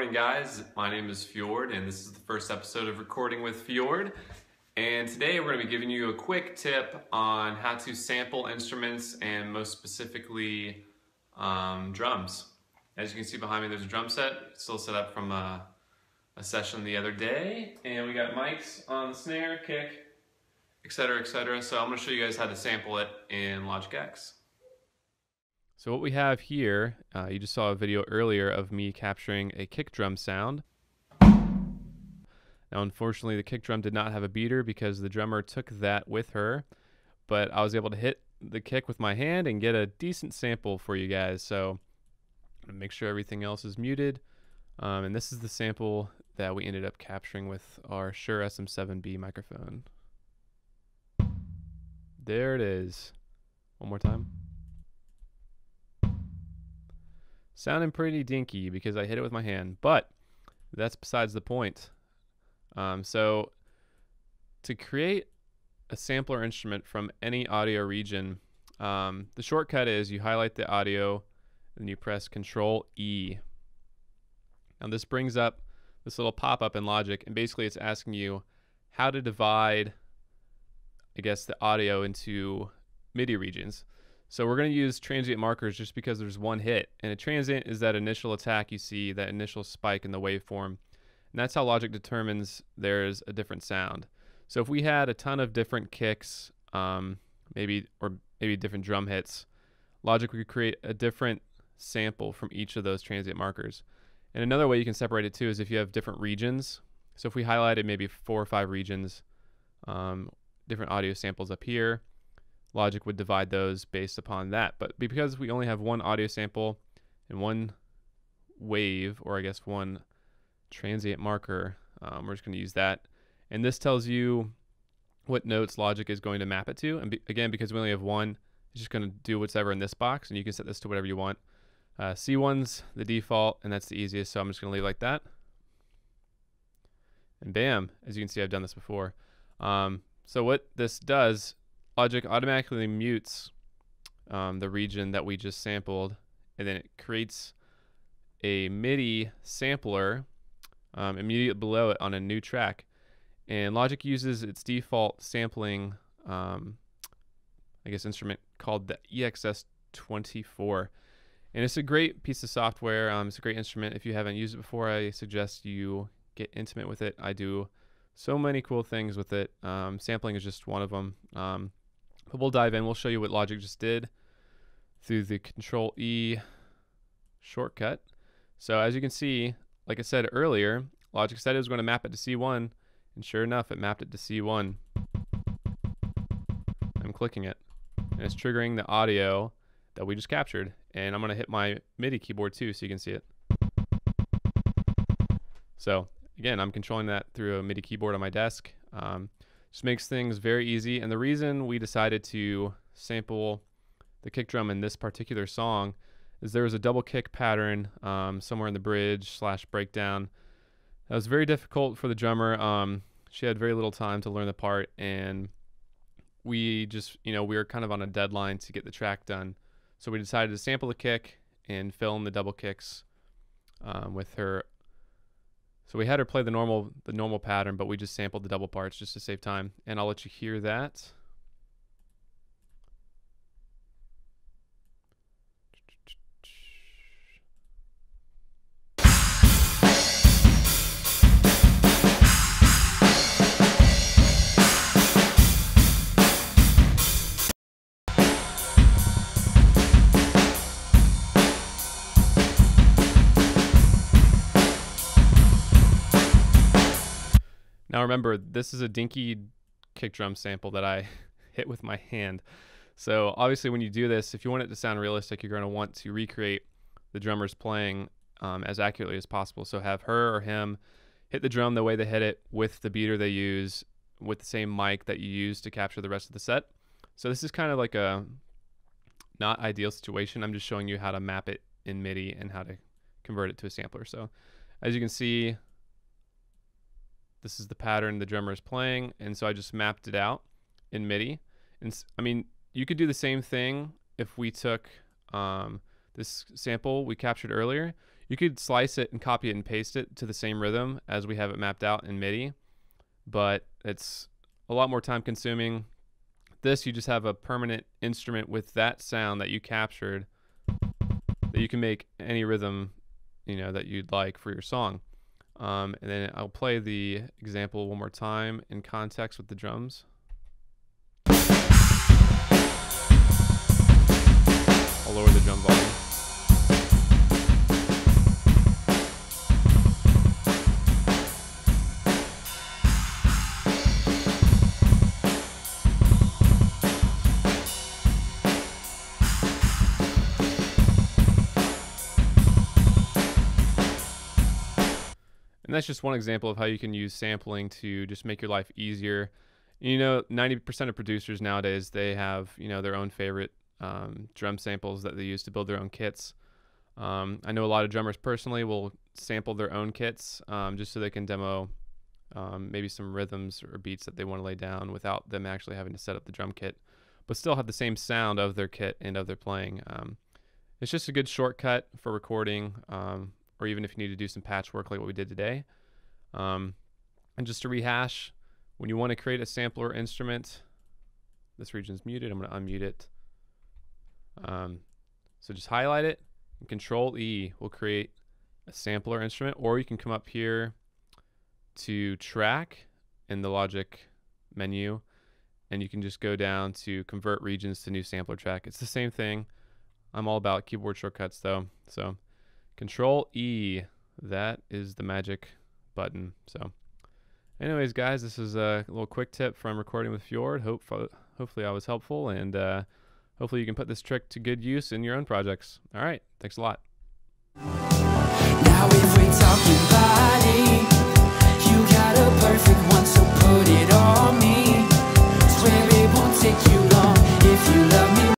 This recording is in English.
morning, guys. My name is Fjord, and this is the first episode of Recording with Fjord. And today we're going to be giving you a quick tip on how to sample instruments, and most specifically drums. As you can see behind me, there's a drum set, still set up from a session the other day. And we got mics on the snare, kick, etc., etc. So I'm going to show you guys how to sample it in Logic X. So what we have here, you just saw a video earlier of me capturing a kick drum sound. Now unfortunately the kick drum did not have a beater because the drummer took that with her, but I was able to hit the kick with my hand and get a decent sample for you guys. So I'm gonna make sure everything else is muted. And this is the sample that we ended up capturing with our Shure SM7B microphone. There it is. One more time. Sounding pretty dinky because I hit it with my hand, but that's besides the point. So to create a sampler instrument from any audio region, the shortcut is you highlight the audio and you press Control E. Now this brings up this little pop-up in Logic, and basically it's asking you how to divide, I guess, the audio into MIDI regions. So we're going to use transient markers just because there's one hit, and a transient is that initial attack you see, that initial spike in the waveform, and that's how Logic determines there's a different sound. So if we had a ton of different kicks, maybe different drum hits, Logic would create a different sample from each of those transient markers. And another way you can separate it too is if you have different regions. So if we highlighted maybe 4 or 5 regions, different audio samples up here, Logic would divide those based upon that. But because we only have one audio sample and one wave, or I guess one transient marker, we're just going to use that. And this tells you what notes Logic is going to map it to. And again, because we only have one, it's just going to do whatever in this box, and you can set this to whatever you want. C1's the default, and that's the easiest, so I'm just going to leave it like that. And bam, as you can see, I've done this before. So what this does, Logic automatically mutes the region that we just sampled, and then it creates a MIDI sampler immediately below it on a new track. And Logic uses its default sampling, I guess, instrument called the EXS24. And it's a great piece of software. It's a great instrument. If you haven't used it before, I suggest you get intimate with it. I do so many cool things with it. Sampling is just one of them. But we'll dive in. We'll show you what Logic just did through the Control E shortcut. So as you can see, like I said earlier, Logic said it was going to map it to C1, and sure enough, it mapped it to C1. I'm clicking it, and it's triggering the audio that we just captured. And I'm going to hit my MIDI keyboard too so you can see it. So again, I'm controlling that through a MIDI keyboard on my desk. Just makes things very easy. And the reason we decided to sample the kick drum in this particular song is there was a double kick pattern somewhere in the bridge / breakdown that was very difficult for the drummer. She had very little time to learn the part, and we just, we were kind of on a deadline to get the track done. So we decided to sample the kick and fill in the double kicks with her. So we had her play the normal pattern, but we just sampled the double parts just to save time. And I'll let you hear that. Now remember, this is a dinky kick drum sample that I hit with my hand. So obviously when you do this, if you want it to sound realistic, you're going to want to recreate the drummer's playing as accurately as possible. So have her or him hit the drum the way they hit it, with the beater they use, with the same mic that you use to capture the rest of the set. So this is kind of like a not ideal situation. I'm just showing you how to map it in MIDI and how to convert it to a sampler. So as you can see, this is the pattern the drummer is playing, and so I just mapped it out in MIDI. And I mean, you could do the same thing if we took this sample we captured earlier. You could slice it and copy it and paste it to the same rhythm as we have it mapped out in MIDI, but it's a lot more time consuming. This, you just have a permanent instrument with that sound that you captured that you can make any rhythm, that you'd like for your song. And then I'll play the example one more time in context with the drums. I'll lower the drum volume. And that's just one example of how you can use sampling to just make your life easier. 90% of producers nowadays, they have, their own favorite drum samples that they use to build their own kits. I know a lot of drummers personally will sample their own kits just so they can demo maybe some rhythms or beats that they want to lay down without them actually having to set up the drum kit, but still have the same sound of their kit and of their playing. It's just a good shortcut for recording, or even if you need to do some patchwork like what we did today. And just to rehash, when you want to create a sampler instrument, this region's muted, I'm going to unmute it. So just highlight it, and Control E will create a sampler instrument, or you can come up here to Track in the Logic menu, and you can just go down to Convert Regions to New Sampler Track. It's the same thing. I'm all about keyboard shortcuts though, so Control E, that is the magic button. So anyways, guys, this is a little quick tip from Recording with Fjord. Hopefully I was helpful, and hopefully you can put this trick to good use in your own projects. All right, thanks a lot.